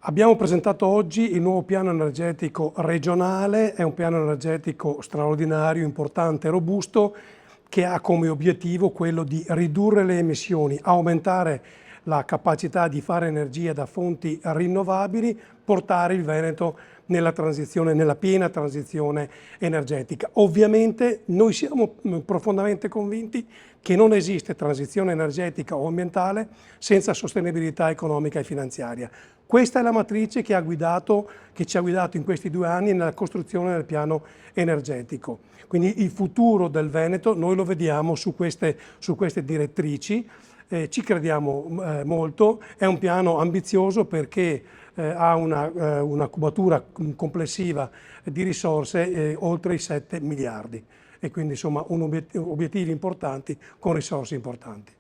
Abbiamo presentato oggi il nuovo piano energetico regionale, è un piano energetico straordinario, importante e robusto che ha come obiettivo quello di ridurre le emissioni, aumentare la capacità di fare energia da fonti rinnovabili, portare il Veneto nella transizione, nella piena transizione energetica. Ovviamente noi siamo profondamente convinti che non esiste transizione energetica o ambientale senza sostenibilità economica e finanziaria. Questa è la matrice che ci ha guidato in questi 2 anni nella costruzione del piano energetico. Quindi il futuro del Veneto noi lo vediamo su queste direttrici, ci crediamo molto, è un piano ambizioso perché ha una cubatura complessiva di risorse oltre i 7 miliardi e quindi insomma obiettivi importanti con risorse importanti.